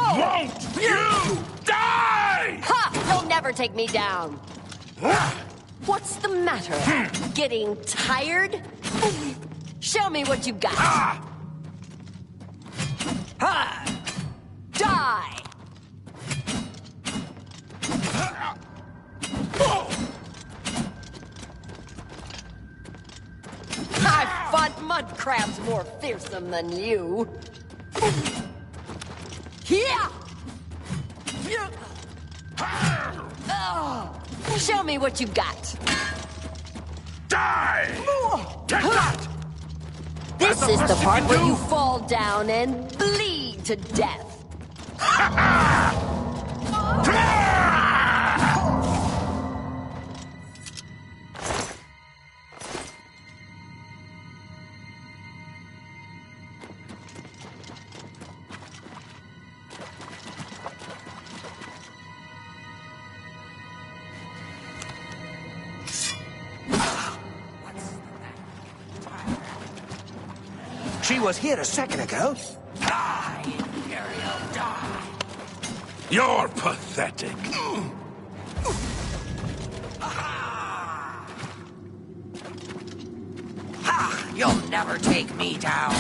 Won't you die? Ha! You'll never take me down. What's the matter? Getting tired? Show me what you got. Ha! Die! I fought mud crabs more fearsome than you. Yeah! Show me what you got. Die! Take that! This is the part where you fall down and bleed to death. She was here a second ago. Die, Imperial, die! You're pathetic. Ha! You'll never take me down.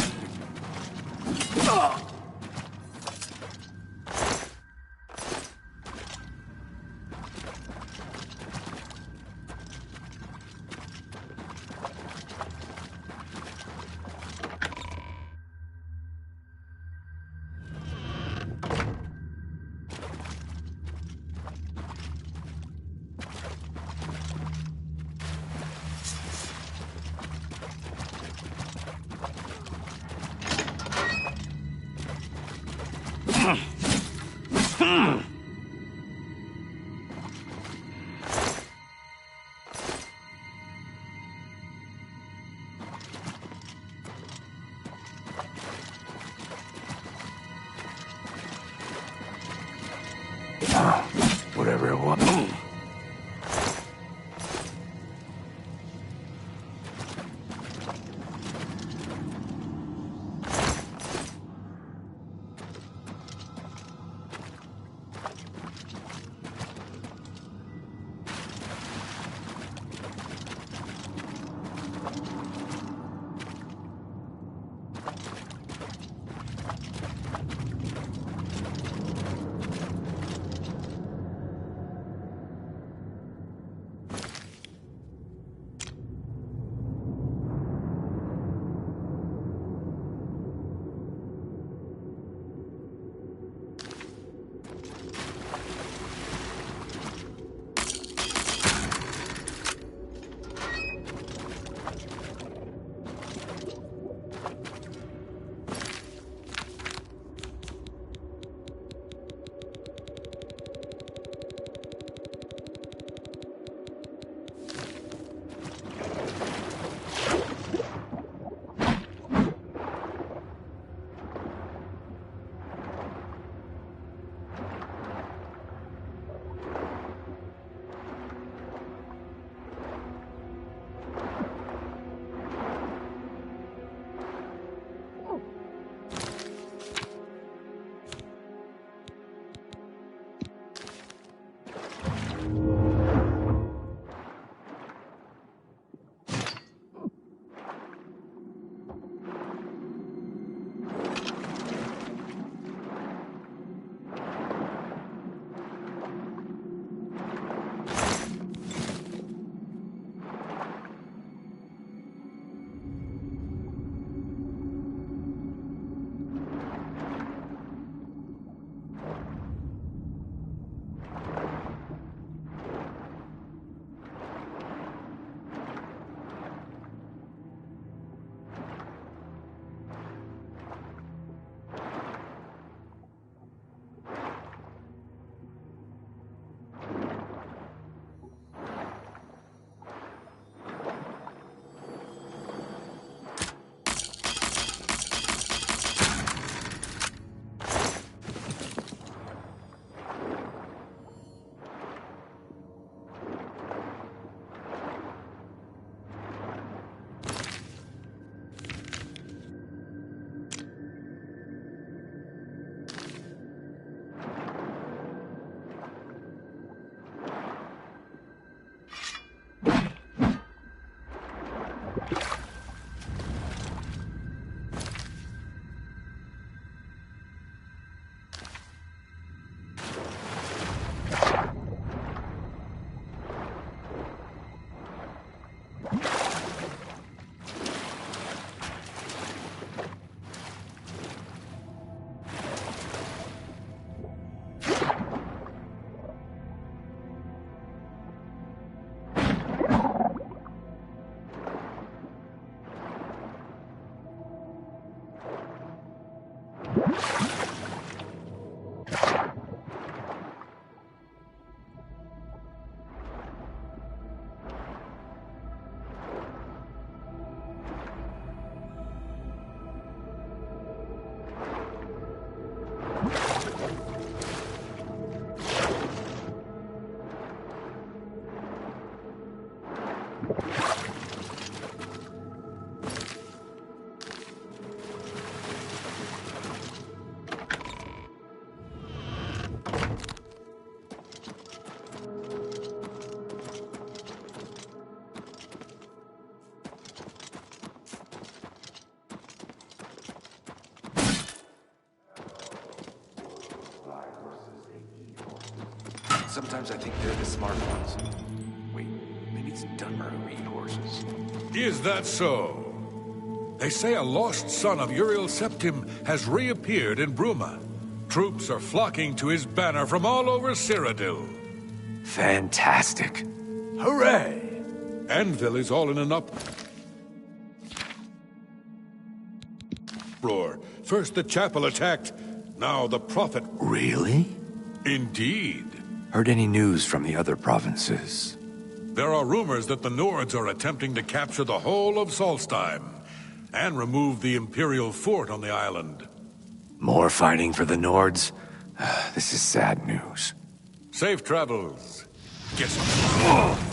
Whatever it was. Sometimes I think they're the smart ones. Wait, maybe it's dumber who eat horses. Is that so? They say a lost son of Uriel Septim has reappeared in Bruma. Troops are flocking to his banner from all over Cyrodiil. Fantastic. Hooray! Anvil is all in an uproar. First the chapel attacked, now the prophet. Really? Indeed. Heard any news from the other provinces? There are rumors that the Nords are attempting to capture the whole of Solstheim and remove the Imperial fort on the island. More fighting for the Nords? This is sad news. Safe travels. Get some. Oh!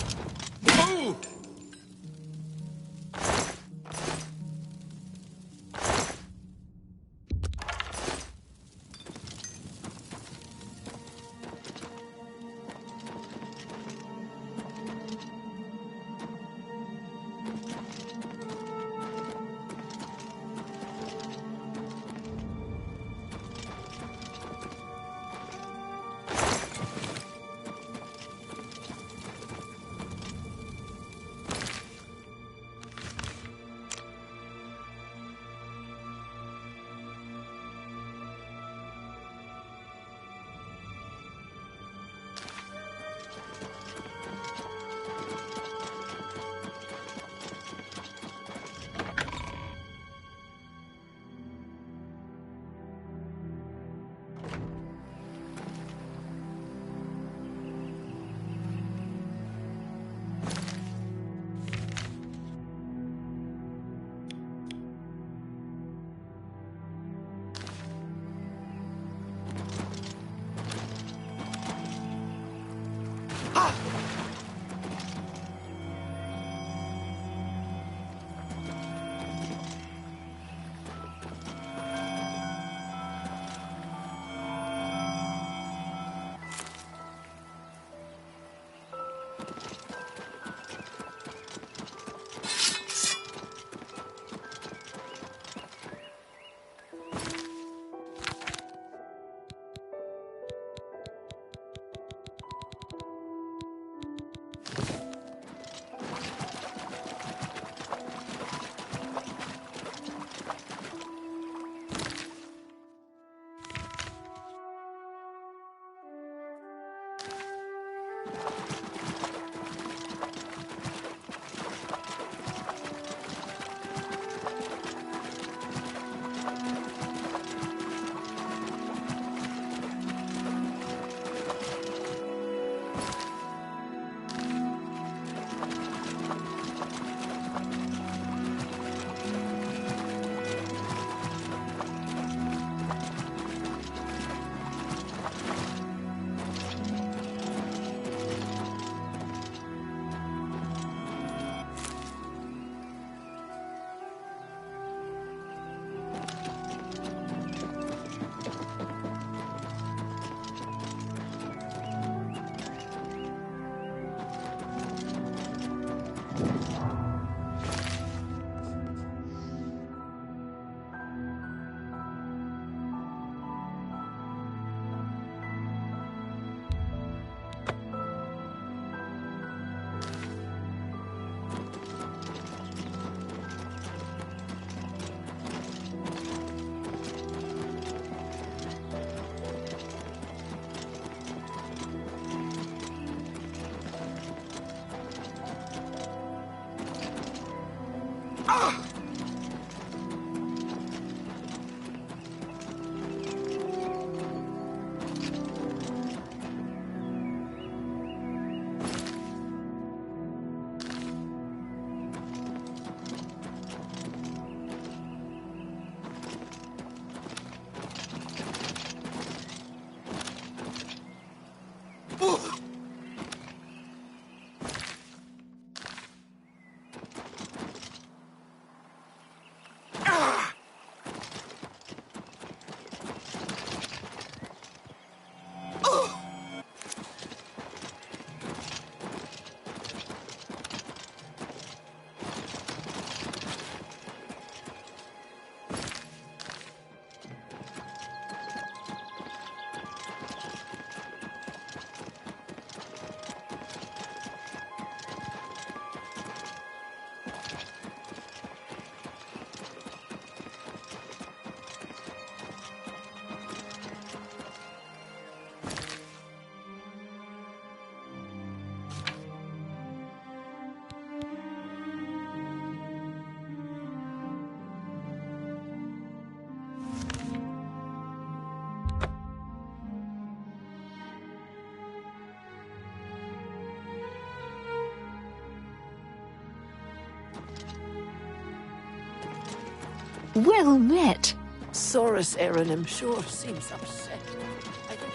Well met. Saurus Aranim sure seems upset. I think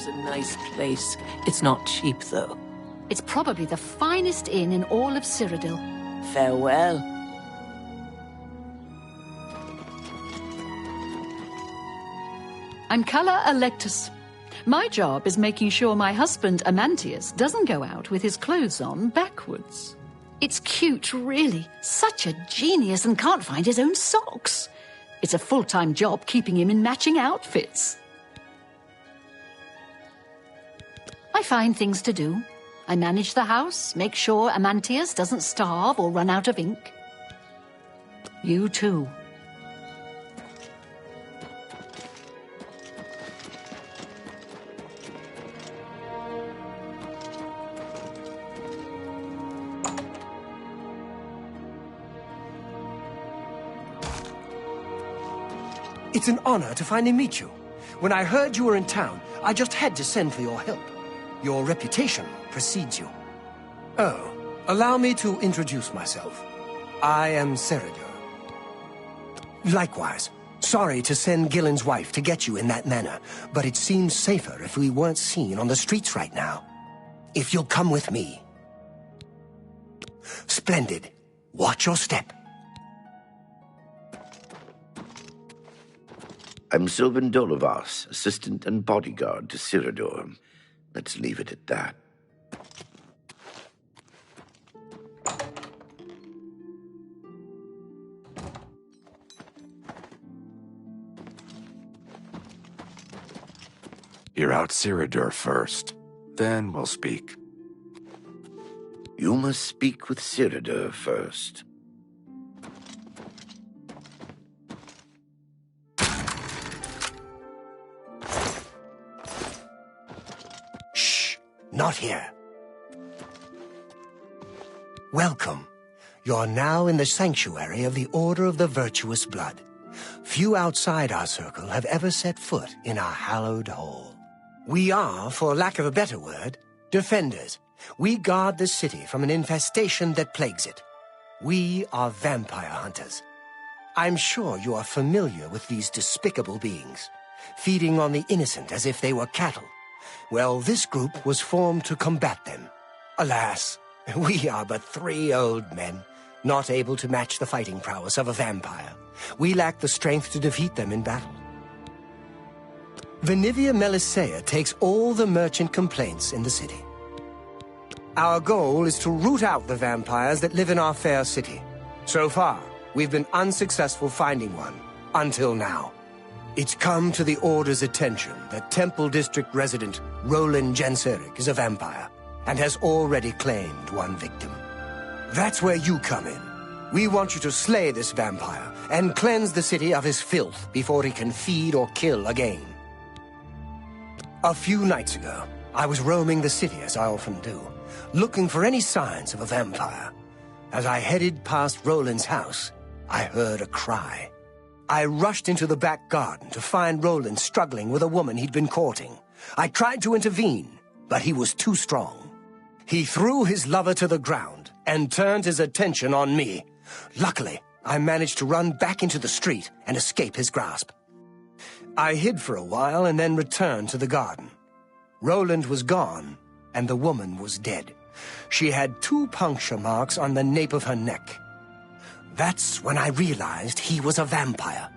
Ciridore's a nice place. It's not cheap, though. It's probably the finest inn in all of Cyrodiil. Farewell. I'm Calla Electus. My job is making sure my husband, Amantius, doesn't go out with his clothes on backwards. It's cute, really. Such a genius and can't find his own socks. It's a full-time job keeping him in matching outfits. I find things to do. I manage the house, make sure Amantius doesn't starve or run out of ink. You too. It's an honor to finally meet you. When I heard you were in town, I just had to send for your help. Your reputation precedes you. Oh, allow me to introduce myself. I am Ciridoe. Likewise, sorry to send Gillen's wife to get you in that manner, but it seems safer if we weren't seen on the streets right now. If you'll come with me. Splendid. Watch your step. I'm Sylvan Dolovas, assistant and bodyguard to Ciridoe. Let's leave it at that. Hear out Ciridoe first. Then we'll speak. You must speak with Ciridoe first. Not here. Welcome. You're now in the sanctuary of the Order of the Virtuous Blood. Few outside our circle have ever set foot in our hallowed hall. We are, for lack of a better word, defenders. We guard the city from an infestation that plagues it. We are vampire hunters. I'm sure you are familiar with these despicable beings, feeding on the innocent as if they were cattle. Well, this group was formed to combat them. Alas, we are but 3 old men, not able to match the fighting prowess of a vampire. We lack the strength to defeat them in battle. Venivia Melisea takes all the merchant complaints in the city. Our goal is to root out the vampires that live in our fair city. So far, we've been unsuccessful finding one, until now. It's come to the Order's attention that Temple District resident Roland Genseric is a vampire and has already claimed one victim. That's where you come in. We want you to slay this vampire and cleanse the city of his filth before he can feed or kill again. A few nights ago, I was roaming the city as I often do, looking for any signs of a vampire. As I headed past Roland's house, I heard a cry. I rushed into the back garden to find Roland struggling with a woman he'd been courting. I tried to intervene, but he was too strong. He threw his lover to the ground and turned his attention on me. Luckily, I managed to run back into the street and escape his grasp. I hid for a while and then returned to the garden. Roland was gone, and the woman was dead. She had 2 puncture marks on the nape of her neck. That's when I realized he was a vampire.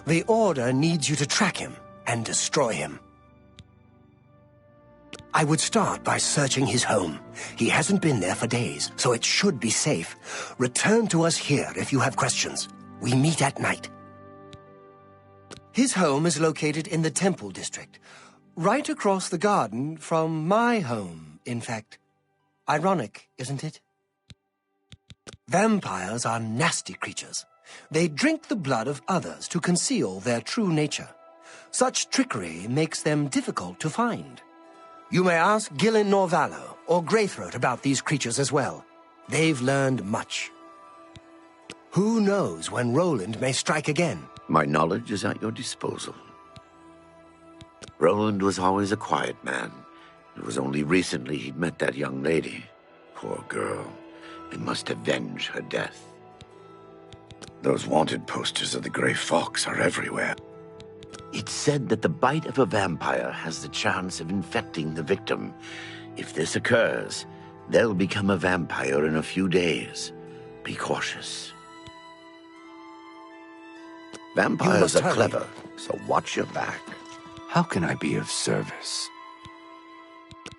The Order needs you to track him and destroy him. I would start by searching his home. He hasn't been there for days, so it should be safe. Return to us here if you have questions. We meet at night. His home is located in the Temple District, right across the garden from my home, in fact. Ironic, isn't it? Vampires are nasty creatures. They drink the blood of others to conceal their true nature. Such trickery makes them difficult to find. You may ask Gillen Norvallo or Greythroat about these creatures as well. They've learned much. Who knows when Roland may strike again? My knowledge is at your disposal. Roland was always a quiet man. It was only recently he'd met that young lady. Poor girl. We must avenge her death. Those wanted posters of the Grey Fox are everywhere. It's said that the bite of a vampire has the chance of infecting the victim. If this occurs, they'll become a vampire in a few days. Be cautious. Vampires are clever, so watch your back. How can I be of service?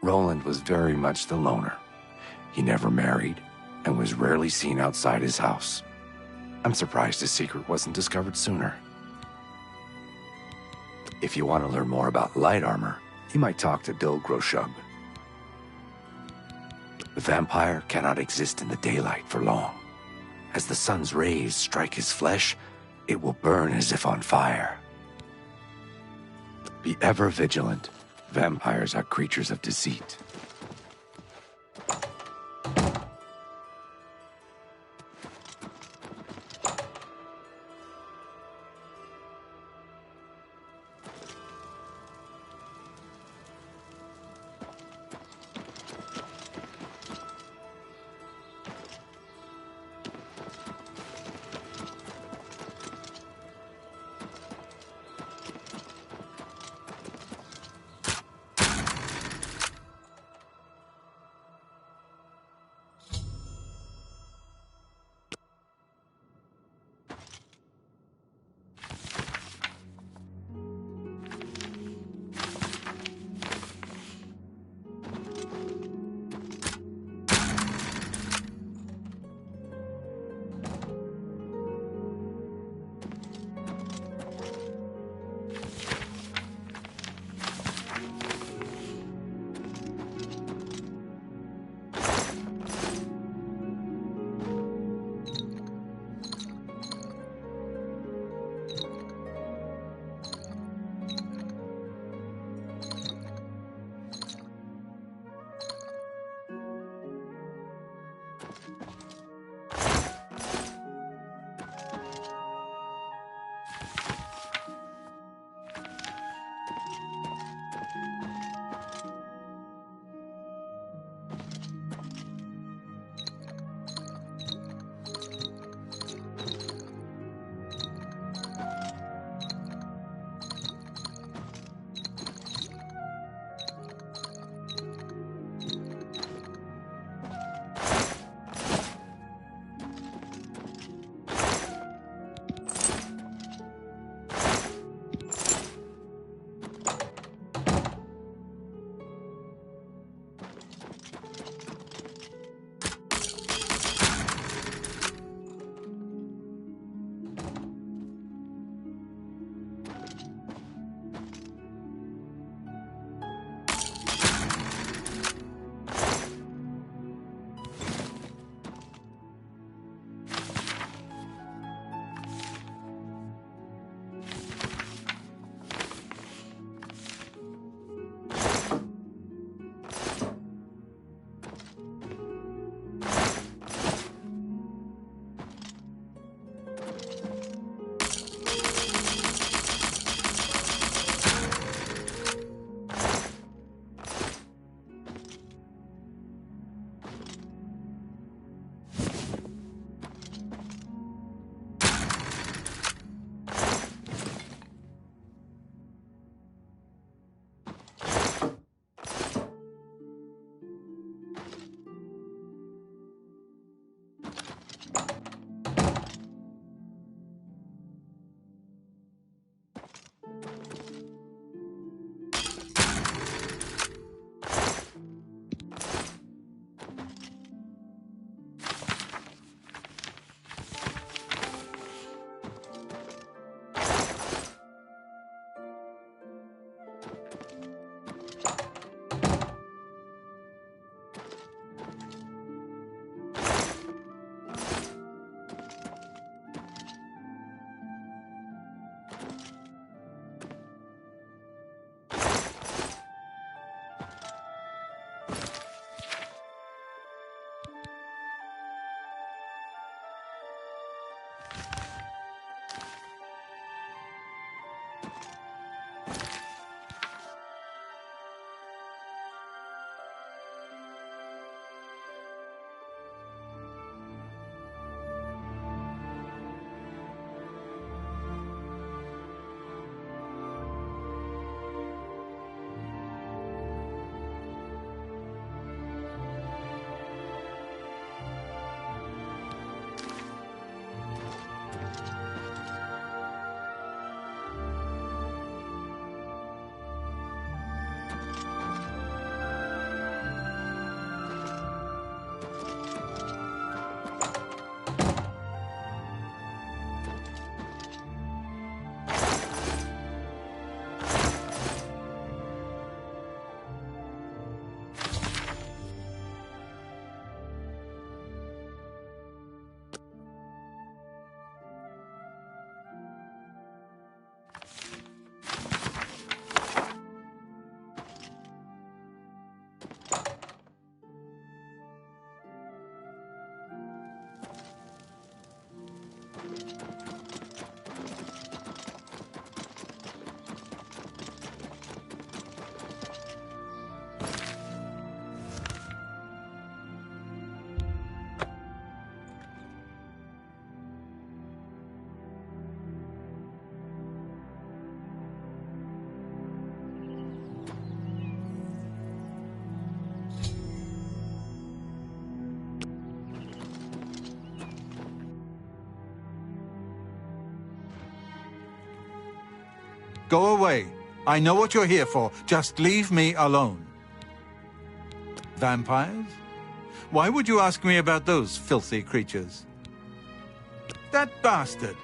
Roland was very much the loner. He never married and was rarely seen outside his house. I'm surprised his secret wasn't discovered sooner. If you want to learn more about light armor, you might talk to Dil Groshub. The vampire cannot exist in the daylight for long. As the sun's rays strike his flesh, it will burn as if on fire. Be ever vigilant. Vampires are creatures of deceit. Go away. I know what you're here for. Just leave me alone. Vampires? Why would you ask me about those filthy creatures? That bastard!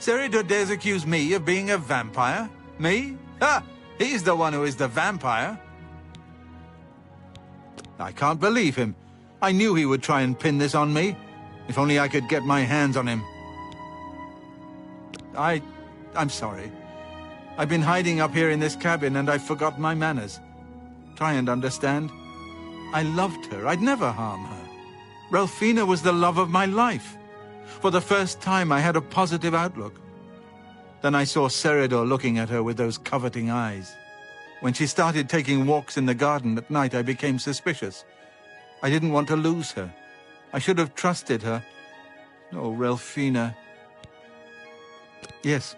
Seridor dares accuse me of being a vampire? Me? Ha! He's the one who is the vampire. I can't believe him. I knew he would try and pin this on me. If only I could get my hands on him. I'm sorry. I've been hiding up here in this cabin and I've forgotten my manners. Try and understand. I loved her. I'd never harm her. Ralphina was the love of my life. For the first time, I had a positive outlook. Then I saw Seridor looking at her with those coveting eyes. When she started taking walks in the garden at night, I became suspicious. I didn't want to lose her. I should have trusted her. Oh, Ralphina. Yes,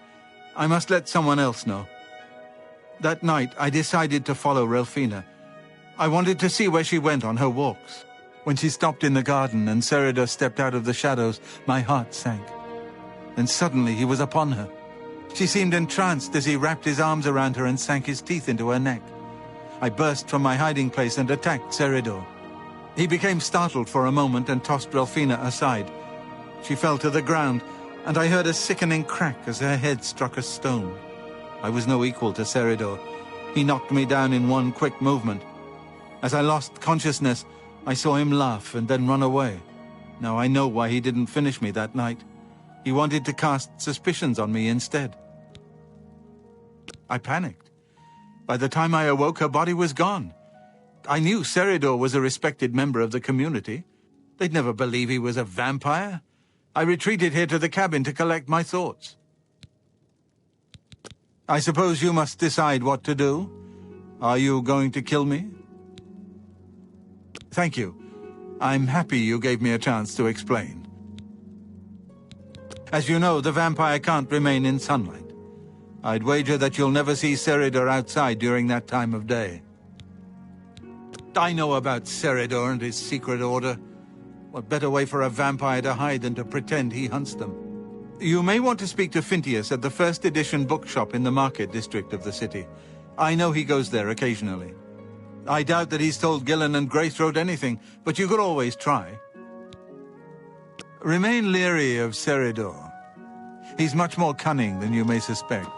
I must let someone else know. That night, I decided to follow Ralphina. I wanted to see where she went on her walks. When she stopped in the garden and Seridor stepped out of the shadows, my heart sank. Then suddenly he was upon her. She seemed entranced as he wrapped his arms around her and sank his teeth into her neck. I burst from my hiding place and attacked Seridor. He became startled for a moment and tossed Ralphina aside. She fell to the ground, and I heard a sickening crack as her head struck a stone. I was no equal to Seridor. He knocked me down in one quick movement. As I lost consciousness, I saw him laugh and then run away. Now I know why he didn't finish me that night. He wanted to cast suspicions on me instead. I panicked. By the time I awoke, her body was gone. I knew Seridor was a respected member of the community. They'd never believe he was a vampire. I retreated here to the cabin to collect my thoughts. I suppose you must decide what to do. Are you going to kill me? Thank you. I'm happy you gave me a chance to explain. As you know, the vampire can't remain in sunlight. I'd wager that you'll never see Seridor outside during that time of day. I know about Seridor and his secret order. What better way for a vampire to hide than to pretend he hunts them? You may want to speak to Phintius at the first edition bookshop in the market district of the city. I know he goes there occasionally. I doubt that he's told Gillen and Greythroat anything, but you could always try. Remain leery of Seridor. He's much more cunning than you may suspect.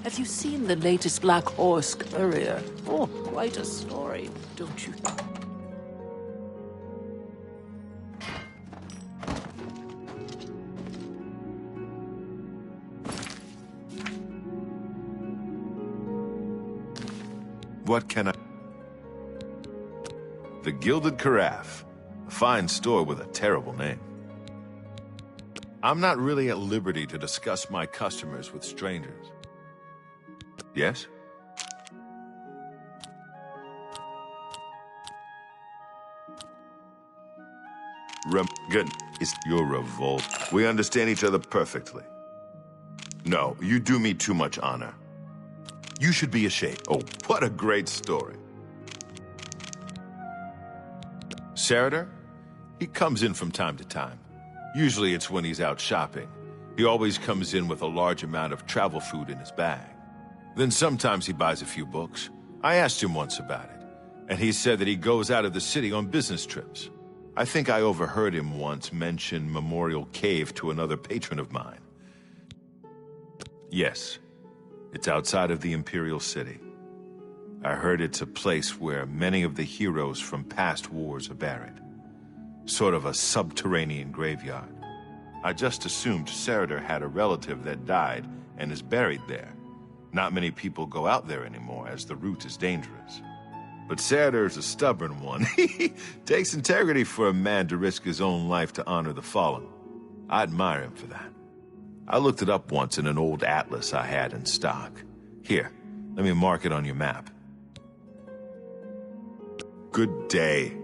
Have you seen the latest Black Horse Courier? Oh, quite a story, don't you? What can I... The Gilded Carafe. A fine store with a terrible name. I'm not really at liberty to discuss my customers with strangers. Yes? Good. Is your revolt? We understand each other perfectly. No, you do me too much honor. You should be ashamed. Oh, what a great story. Seridor? He comes in from time to time. Usually it's when he's out shopping. He always comes in with a large amount of travel food in his bag. Then sometimes he buys a few books. I asked him once about it, and he said that he goes out of the city on business trips. I think I overheard him once mention Memorial Cave to another patron of mine. Yes, it's outside of the Imperial City. I heard it's a place where many of the heroes from past wars are buried. Sort of a subterranean graveyard. I just assumed Seridar had a relative that died and is buried there. Not many people go out there anymore, as the route is dangerous. But Seridar's a stubborn one. He takes integrity for a man to risk his own life to honor the fallen. I admire him for that. I looked it up once in an old atlas I had in stock. Here, let me mark it on your map. Good day.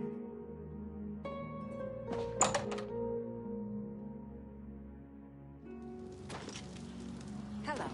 Hello.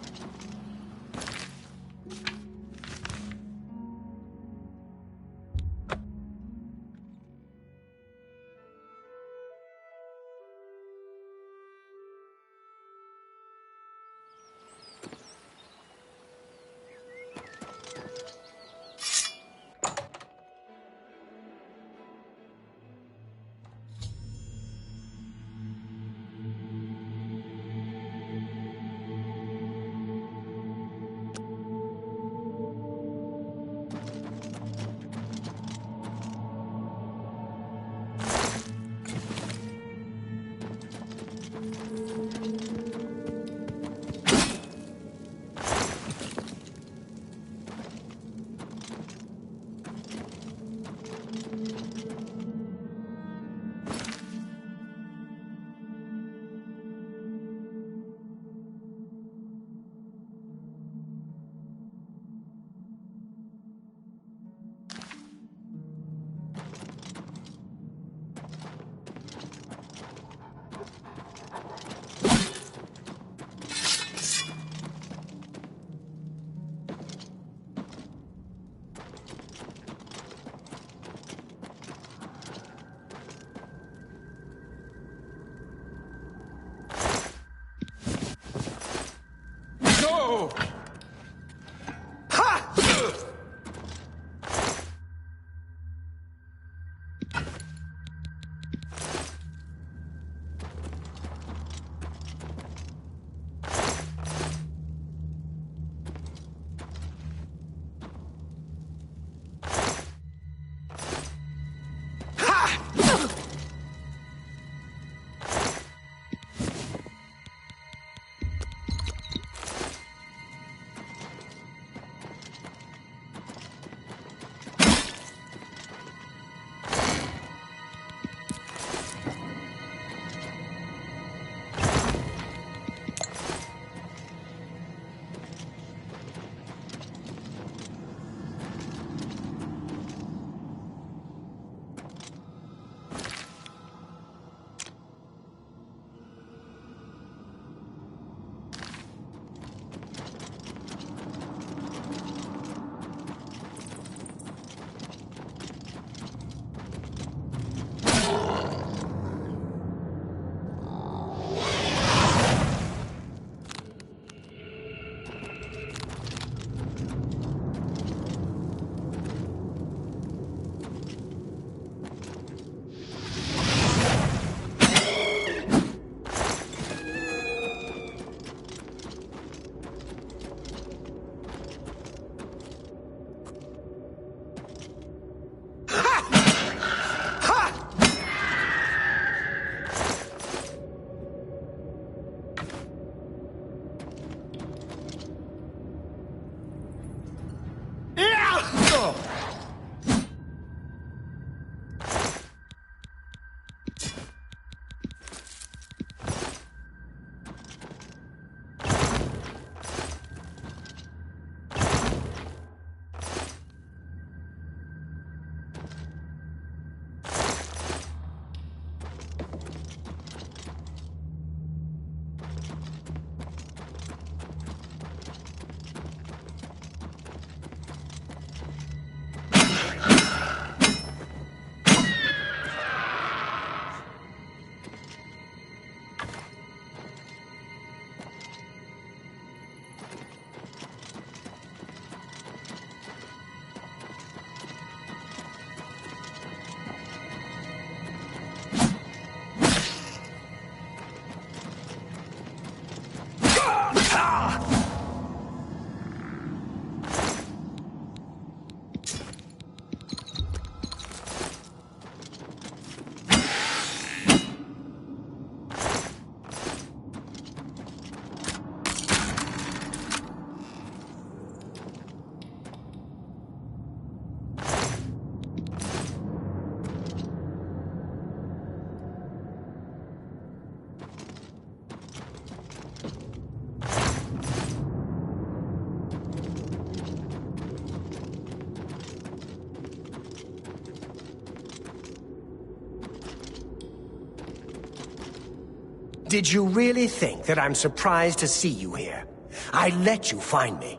Did you really think that I'm surprised to see you here? I let you find me.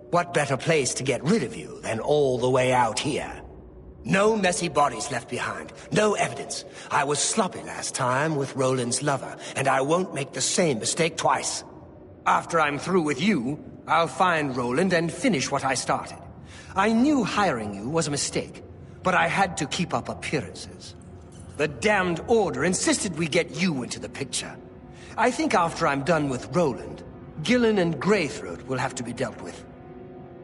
What better place to get rid of you than all the way out here? No messy bodies left behind, no evidence. I was sloppy last time with Roland's lover, and I won't make the same mistake twice. After I'm through with you, I'll find Roland and finish what I started. I knew hiring you was a mistake, but I had to keep up appearances. The damned Order insisted we get you into the picture. I think after I'm done with Roland, Gillen and Greythroat will have to be dealt with.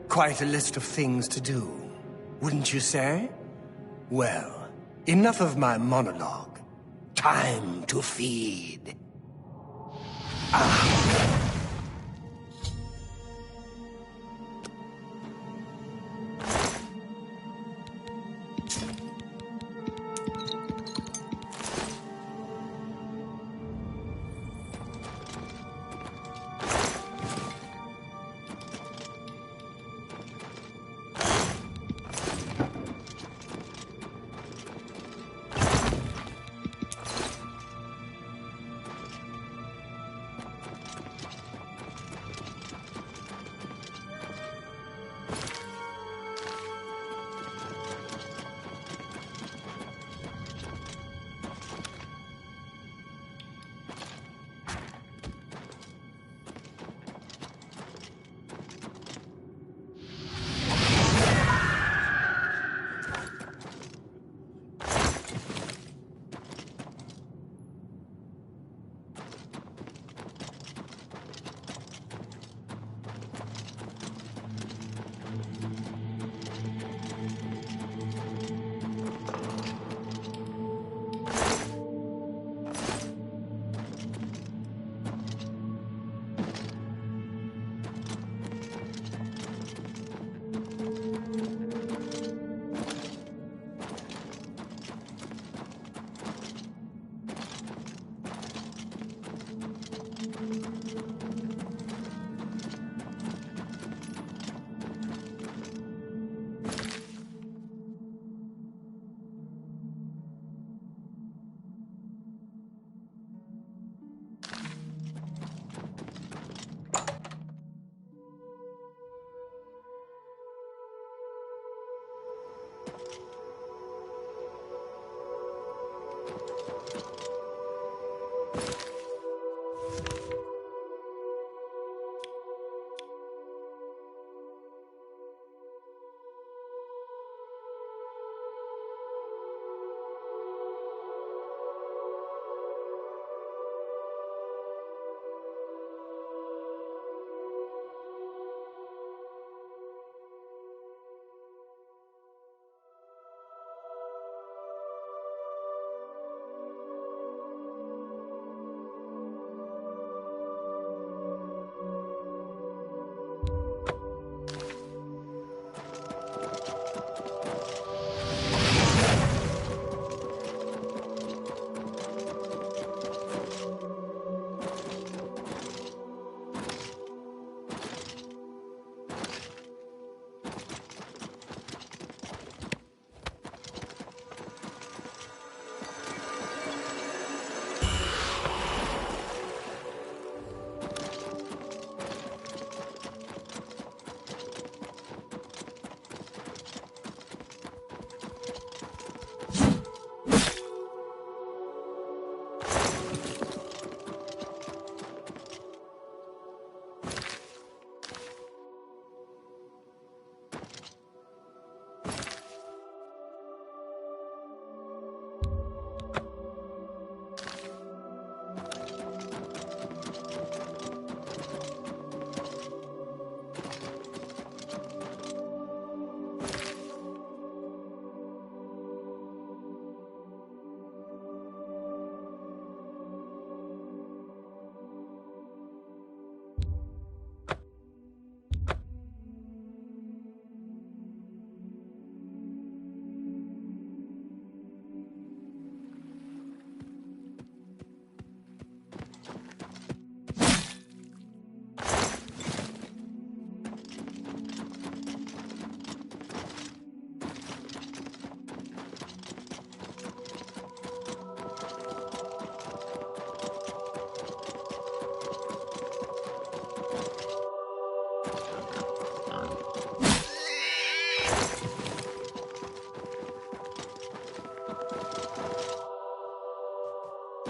Quite a list of things to do, wouldn't you say? Well, enough of my monologue. Time to feed.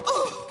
Oh!